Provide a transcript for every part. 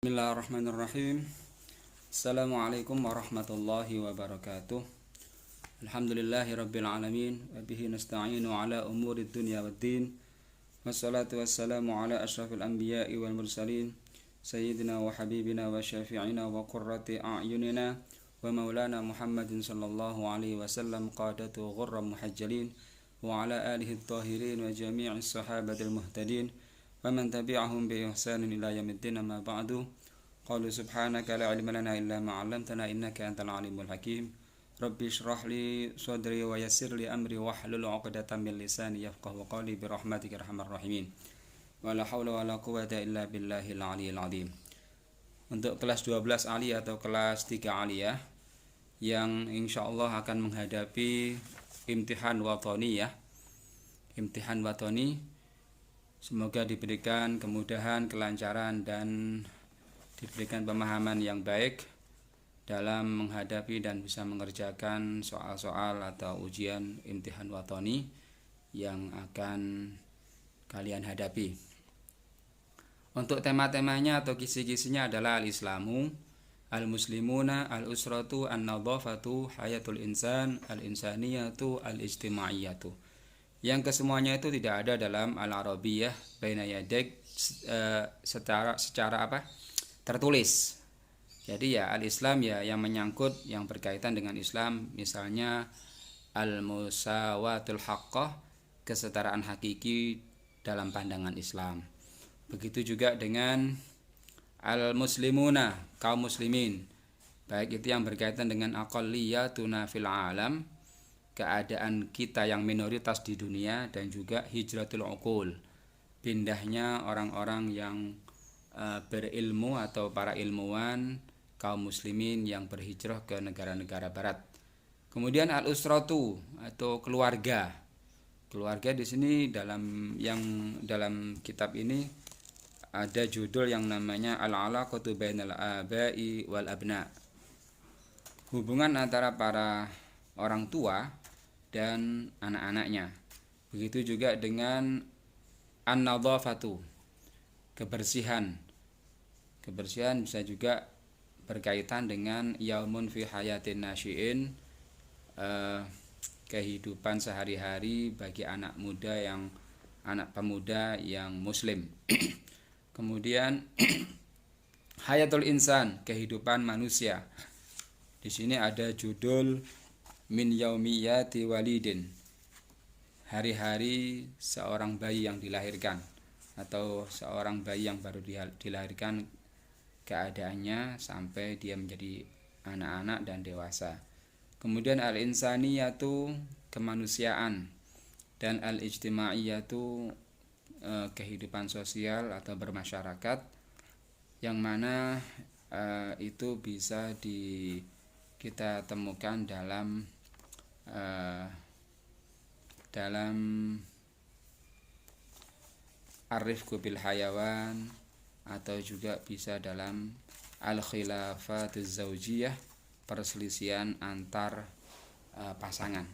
Bismillahirrahmanirrahim. Assalamualaikum warahmatullahi wabarakatuh. Alhamdulillahirabbil alamin wa bihi nasta'inu ala umurid dunya waddin. Wassalatu wassalamu ala asyrafil anbiya'i wal mursalin sayyidina wa habibina wa syafi'ina wa qurrati a'yunina wa maulana Muhammadin sallallahu alaihi wasallam qadatu ghurram muhajjalin wa ala alihi at-tahirin wa jami'is sahabatil muhtadin wa man tabi'ahum bi ihsanin ila yaumiddin. Amma ba'du. Qalu subhanaka la ilma lana illa ma 'allamtana innaka antal alimul hakim. Rabbi shrah li sadri wa yassir li amri wahlul 'uqdatam min lisani yafqahu qawli bi rahmatika arhamar rahimin. Wa la haula wa la quwwata illa billahil aliyyil azim. Untuk kelas 12 aliyah atau kelas 3 aliyah yang insyaallah akan menghadapi imtihan watani ya. Imtihan watani, semoga diberikan kemudahan, kelancaran, dan diberikan pemahaman yang baik dalam menghadapi dan bisa mengerjakan soal-soal atau ujian imtihan watani yang akan kalian hadapi. Untuk tema-temanya atau kisi-kisinya adalah al-islamu, al-muslimuna, al-usratu, an-nadhafatu, hayatul insan, al-insaniyatu, al-ijtimaiyatu. Yang kesemuanya itu tidak ada dalam al-arabiyah baina yadik secara tertulis. Jadi ya al-Islam ya yang menyangkut, yang berkaitan dengan Islam, misalnya al-musawatul haqqah, kesetaraan hakiki dalam pandangan Islam. Begitu juga dengan al-muslimuna, kaum muslimin, baik itu yang berkaitan dengan aqalliyatuna fil alam, keadaan kita yang minoritas di dunia, dan juga hijratul uqul, pindahnya orang-orang yang berilmu atau para ilmuwan kaum muslimin yang berhijrah ke negara-negara barat. Kemudian al-usratu atau keluarga. Keluarga di sini dalam kitab ini ada judul yang namanya al-alaqatu bainal abai wal abna. Hubungan antara para orang tua dan anak-anaknya. Begitu juga dengan an-nadhafatu, kebersihan. Kebersihan bisa juga berkaitan dengan yaumun fi hayatin nasyiin, kehidupan sehari-hari bagi anak pemuda yang muslim. Kemudian hayatul insan, kehidupan manusia. Di sini ada judul min yaumiyati walidin, hari-hari seorang bayi yang dilahirkan atau seorang bayi yang baru dilahirkan, keadaannya sampai dia menjadi anak-anak dan dewasa. Kemudian al-insaniyatu, kemanusiaan, dan al-ijtimaiyatu, kehidupan sosial atau bermasyarakat, yang mana itu bisa kita temukan dalam ar-rifqu bil hayawan, atau juga bisa dalam al-khilafatuz zaujiyah, perselisihan antar pasangan.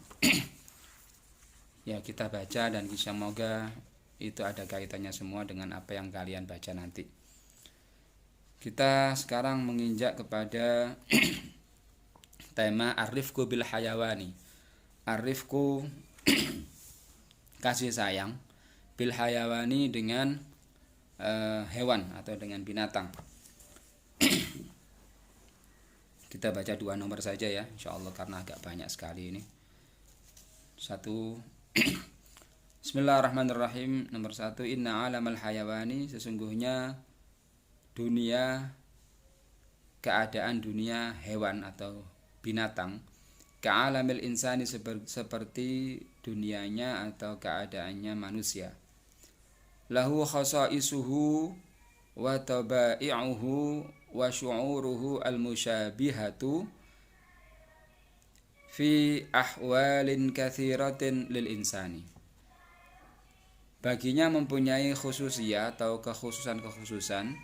Ya, kita baca dan semoga itu ada kaitannya semua dengan apa yang kalian baca nanti. Kita sekarang menginjak kepada tema ar-rifqu bil hayawani. Ar-rifqu kasih sayang, bil hayawani dengan hewan atau dengan binatang. Kita baca 2 nomor saja ya, insyaallah, karena agak banyak sekali ini. 1. Bismillahirrahmanirrahim. Nomor 1, inna alamal hayawani, sesungguhnya dunia, keadaan dunia hewan atau binatang, ka'alamil insani, seperti dunianya atau keadaannya manusia. Lahu khasaisuhu wa taba'i'uhu wa syu'uruhu al-musyabihatu fi ahwalin katsiratin lil insani. Baginya mempunyai khususiyah atau kekhususan-kekhususan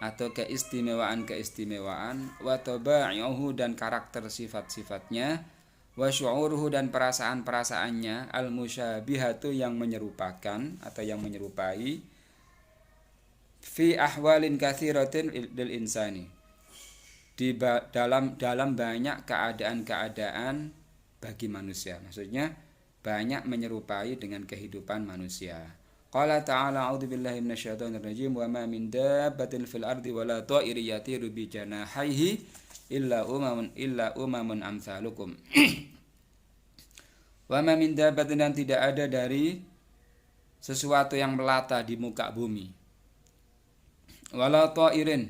atau keistimewaan-keistimewaan, wa taba'i'uhu, dan karakter sifat-sifatnya, wa syu'uruhu, dan perasaan-perasaannya, al-musyabihatu, yang menyerupakan atau yang menyerupai, fi ahwalin katsiratin lil insani, dalam banyak keadaan-keadaan bagi manusia. Maksudnya banyak menyerupai dengan kehidupan manusia. Qala ta'ala a'udzubillahi minasyaitonir rajim wa ma min dabbatin fil ardi wala ta'irin yatiru bi janahihi illa umamun amsalukum. Wa ma min dabbatin, dan tidak ada dari sesuatu yang melata di muka bumi. Wala ta'irin,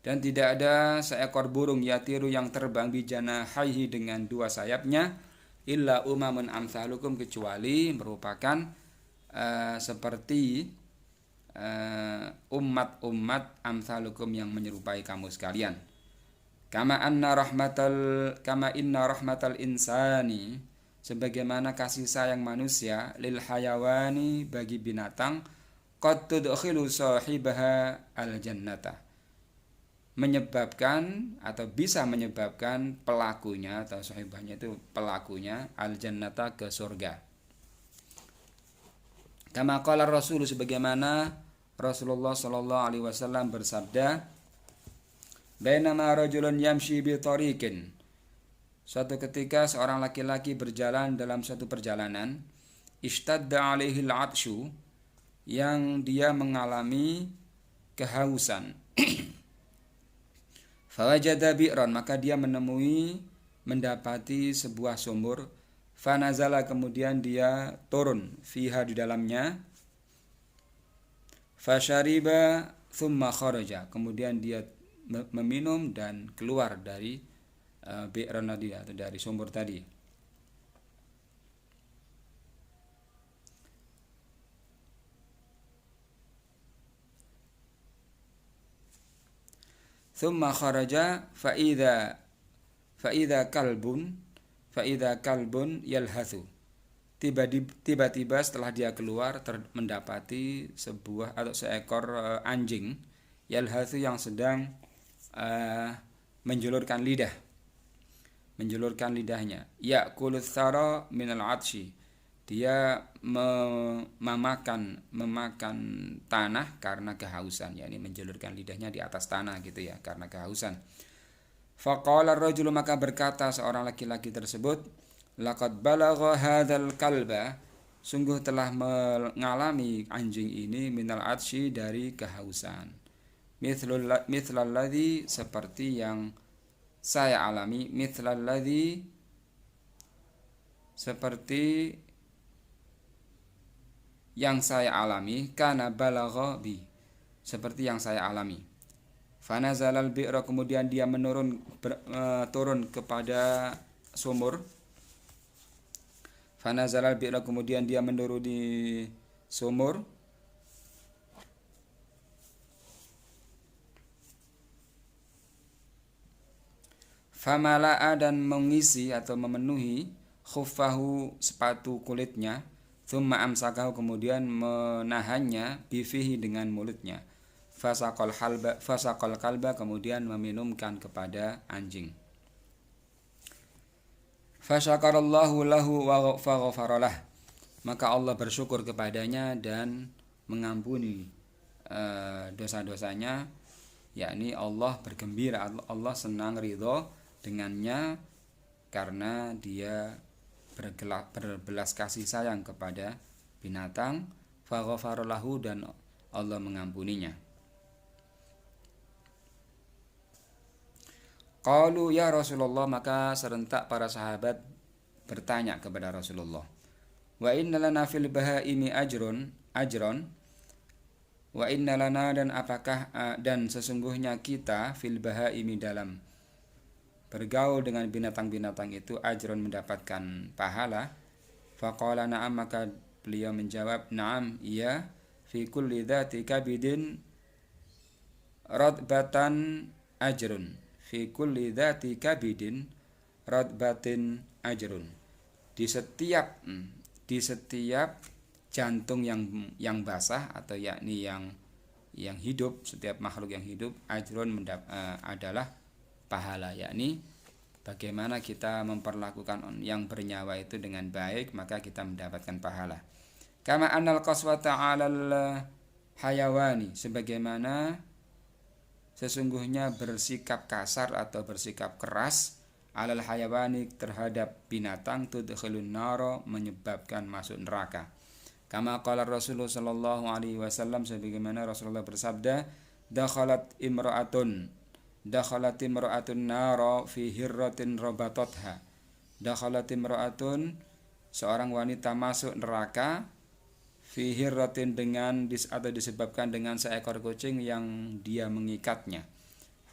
dan tidak ada seekor burung yatiru yang terbang bi janahihi dengan dua sayapnya, illa umamun amsalukum, kecuali merupakan seperti umat-umat amsalukum yang menyerupai kamu sekalian. Kama inna rahmatal insani, sebagaimana kasih sayang manusia, lil hayawani, bagi binatang, qad tudkhilu sahibaha al jannata, menyebabkan atau bisa menyebabkan pelakunya atau sahibahnya itu pelakunya al jannata, ke surga. Kama qala Rasul, sebagaimana Rasulullah sallallahu alaihi wasallam bersabda, bainama rajulun yamshi bi tariqin, suatu ketika seorang laki-laki berjalan dalam suatu perjalanan, ishtadda alaihi al-'atshu, yang dia mengalami kehausan. Fawajada bi'ran, maka dia mendapati sebuah sumur. Fanazala, kemudian dia turun, fiha, di dalamnya. Fashariba thumma kharaja, kemudian dia meminum dan keluar dari bi'ran tadi, atau dari sumur tadi. Thumma kharaja fa'idha kalbun yalhathu, tiba-tiba setelah dia keluar mendapati sebuah atau seekor anjing, yalhathu, yang sedang menjulurkan lidahnya, ya'kulu tsara minal 'atsyi, dia memakan tanah karena kehausan, yakni menjulurkan lidahnya di atas tanah gitu ya, karena kehausan. Faqala ar-rajulu, maka berkata seorang laki-laki tersebut, laqad balagha hadzal kalba, sungguh telah mengalami anjing ini, minal 'atsyi, dari kehausan, mithlal seperti yang saya alami, seperti yang saya alami, kana balagha bi, seperti yang saya alami. Fanazalal bi'ra, kemudian dia turun kepada sumur. Fanazalal bi'ra, kemudian dia menuruni sumur. Famala'a, dan mengisi atau memenuhi, khuffahu, sepatu kulitnya. Thumma amsakahu, kemudian menahannya, bifihi, dengan mulutnya. Fasaqal kalba, kemudian meminumkan kepada anjing. Fasyakarallahu lahu wa faghfaralah, maka Allah bersyukur kepadanya dan mengampuni dosa-dosanya, yakni Allah bergembira, Allah senang, ridho dengannya karena dia berbelas kasih sayang kepada binatang. Faghfaralahu, dan Allah mengampuninya. Qalu ya Rasulullah, maka serentak para sahabat bertanya kepada Rasulullah, wa inna lana fil bahaimi ajron, wa inna lana, dan apakah dan sesungguhnya kita, fil bahaimi, dalam bergaul dengan binatang-binatang itu, ajron, mendapatkan pahala. Faqala na'am, maka beliau menjawab, na'am, iya, fi kulli dzati kabidin radbatan ajrun, fi kulli dzati kabidin radbatin ajrun, di setiap jantung yang basah, atau yakni yang hidup, setiap makhluk yang hidup, ajrun adalah pahala, yakni bagaimana kita memperlakukan yang bernyawa itu dengan baik, maka kita mendapatkan pahala. Kama annal qaswata 'alal hayawani, sebagaimana sesungguhnya bersikap kasar atau bersikap keras alal hayawani terhadap binatang tudkhilun nara menyebabkan masuk neraka. Kama qala Rasulullah sallallahu alaihi wasallam, sebagaimana Rasulullah bersabda, dakhalat imra'atun nara fi hirratin rabatatha. Dakhalat imra'atun, seorang wanita masuk neraka, fi hirratin dengan atau disebabkan dengan seekor kucing yang dia mengikatnya.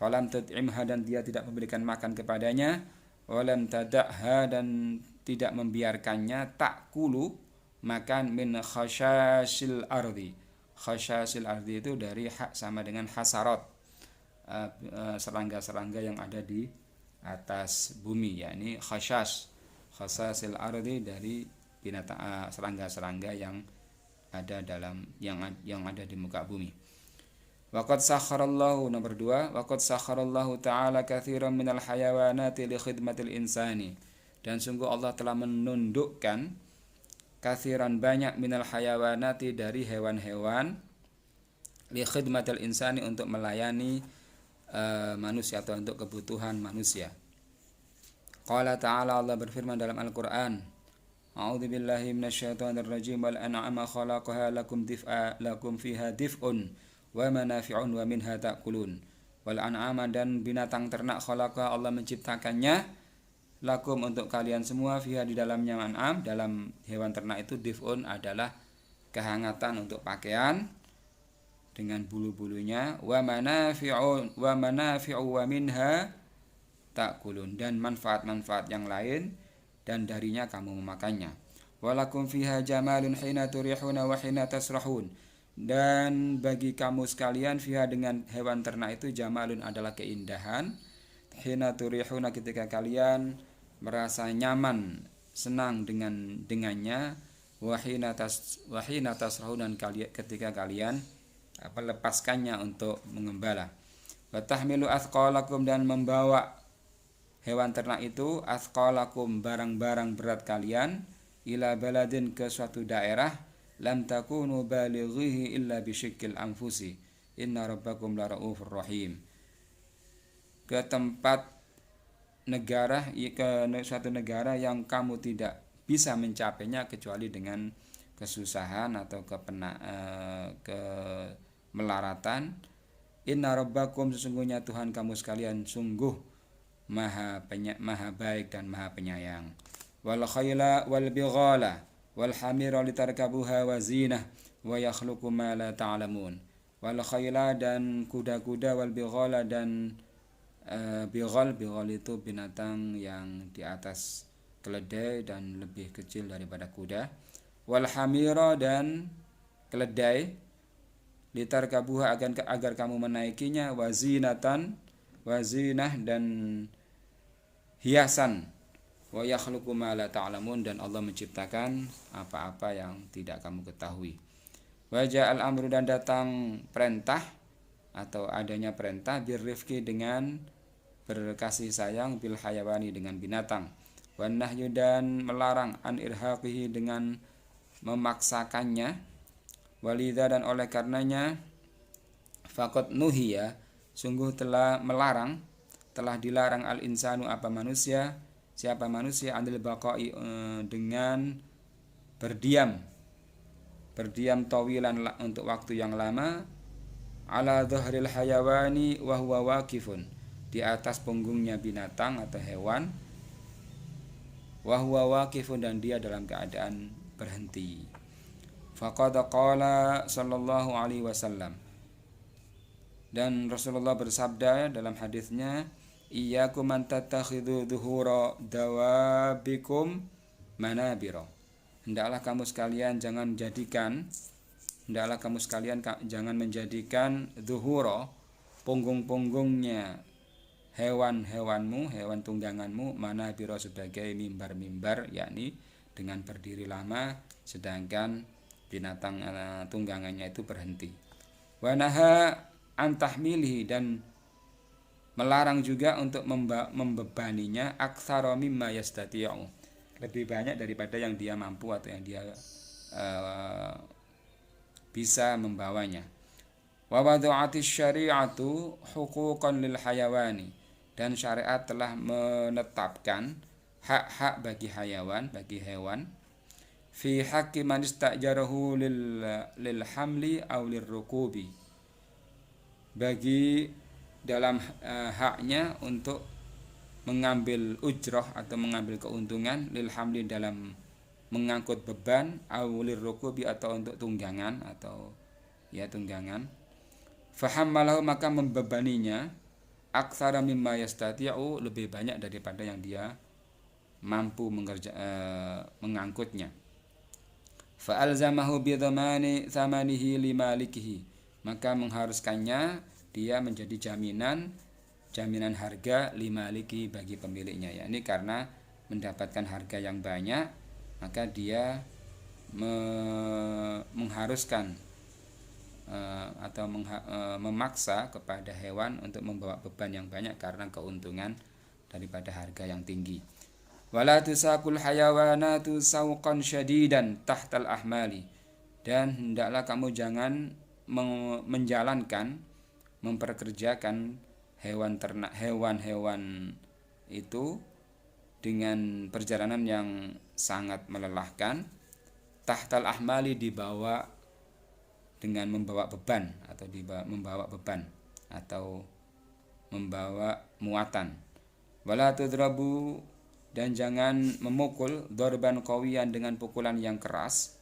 Falam tut'imha, dan dia tidak memberikan makan kepadanya. Walam tada'ha, dan tidak membiarkannya ta'kulu makan min khashasil ardi. Khashasil ardi itu dari hak sama dengan hasarat, serangga-serangga yang ada di atas bumi, yakni khasasil ardi dari binatang serangga-serangga yang ada yang ada di muka bumi. Waqad sakharallahu, nomor 2, waqad sakharallahu ta'ala katsiran minal hayawanati li khidmatil insani, dan sungguh Allah telah menundukkan katsiran banyak minal hayawanati dari hewan-hewan li khidmatil insani untuk melayani manusia atau untuk kebutuhan manusia. Qala ta'ala, Allah berfirman dalam Al-Qur'an, A'udzu billahi minasyaitonir rajim, wal an'ama khalaqaha lakum fiha dif'un wa manafi'un wa minha ta'kulun. Wal an'ama, dan binatang ternak, khalaqa, Allah menciptakannya, lakum, untuk kalian semua, fiha, di dalamnya an'am, dalam hewan ternak itu, dif'un adalah kehangatan untuk pakaian dengan bulu-bulunya, wa manafi'u wa minha ta'kulun, dan manfaat-manfaat yang lain dan darinya kamu memakannya. Walakum fiha jamalun hina turihuna wa hina tasrahun, dan bagi kamu sekalian fiha, dengan hewan ternak itu, jamalun adalah keindahan, hina turihuna, ketika kalian merasa nyaman, senang dengannya, wa hina tasrahun, dan ketika kalian melepaskannya untuk mengembala. Wa tahmilu athqalakum, dan membawa hewan ternak itu, athqalakum, barang-barang berat kalian, ila baladin, ke suatu daerah, lam takunu balighihi illa bisyikkil anfusi, inna rabbakum laraufur rahim. Ke tempat negara, ke suatu negara yang kamu tidak bisa mencapainya kecuali dengan kesusahan atau kemelaratan. Inna rabbakum, sesungguhnya Tuhan kamu sekalian sungguh maha baik dan maha penyayang. Wal khayla wal bighala wal hamira litarkabuha wa zinah wa yakhluqu ma la ta'lamun. Wal khayla, dan kuda-kuda, wal bighala, dan bighal itu binatang yang di atas keledai dan lebih kecil daripada kuda. Wal hamira, dan keledai, litarkabuha, agar kamu menaikinya, wa zinah, dan hiasan, wa yakhluqu ma la ta'lamun, dan Allah menciptakan apa-apa yang tidak kamu ketahui. Wa ja'al amru, dan datang perintah atau adanya perintah, birrifqi, dengan berkasih sayang, bil hayawani, dengan binatang, wan nahyu, dan melarang, an irhaqihi, dengan memaksakannya, walidha, dan oleh karenanya, faqad nuhiya, sungguh telah dilarang al insanu, siapa manusia, andil baqai, dengan berdiam tawilan, untuk waktu yang lama, ala dhahril hayawani wa huwa waqifun, di atas punggungnya binatang atau hewan, wa huwa waqifun, dan dia dalam keadaan berhenti. Faqad qala sallallahu alaihi wasallam, dan Rasulullah bersabda dalam hadisnya, iyyakum an tattakhidhu dhuhura dawabikum manabira. Hendaklah kamu sekalian jangan menjadikan dhuhura, punggung-punggungnya hewan-hewanmu, hewan tungganganmu, manabira, sebagai mimbar-mimbar, yakni dengan berdiri lama, sedangkan binatang tunggangannya itu berhenti. Wa naha an tahmilihi, dan melarang juga untuk membebaninya, aktsara mimma yastati'u, lebih banyak daripada yang dia mampu atau yang dia bisa membawanya. Wa wada'atis syari'atu huquqan lil hayawani, dan syariat telah menetapkan hak-hak bagi hewan fi haqqi man istajarahu lil hamli aw lirrukubi, bagi dalam haknya untuk mengambil ujrah atau mengambil keuntungan, lil hamli dalam mengangkut beban, aw lirrukubi atau untuk tunggangan atau tunggangan. Fahammalahu, maka membebaninya, aktsara mimma yastati'u, lebih banyak daripada yang dia mampu mengangkutnya. Fa'alzamahu bidhamani thamanihi limalikihi, maka mengharuskannya dia menjadi jaminan harga limaliki bagi pemiliknya, yakni karena mendapatkan harga yang banyak maka dia mengharuskan atau memaksa kepada hewan untuk membawa beban yang banyak karena keuntungan daripada harga yang tinggi. Wala tusaqul hayawanatu sauqan syadidan tahtal ahmali, dan hendaklah kamu jangan memperkerjakan hewan itu dengan perjalanan yang sangat melelahkan. Tahtal ahmali, dibawa dengan membawa beban atau membawa muatan. Wala tudrabu, dan jangan memukul, dorban qawiyan, dengan pukulan yang keras.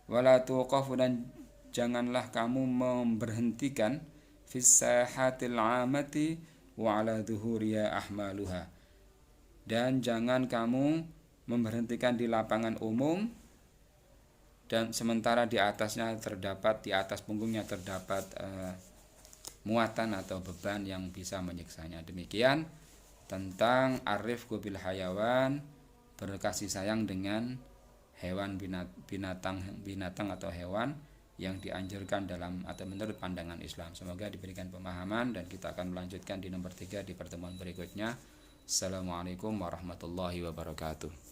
Wala tuqafu, dan janganlah kamu memberhentikan, fis sahatil amati wa ala dhuhuriya ahmaluha, dan jangan kamu memberhentikan di lapangan umum dan sementara di atas punggungnya terdapat muatan atau beban yang bisa menyiksanya. Demikian tentang arifku bil hayawan, berkasih sayang dengan hewan, binatang atau hewan yang dianjurkan dalam atau menurut pandangan Islam. Semoga diberikan pemahaman, dan kita akan melanjutkan di nomor 3 di pertemuan berikutnya. Assalamualaikum warahmatullahi wabarakatuh.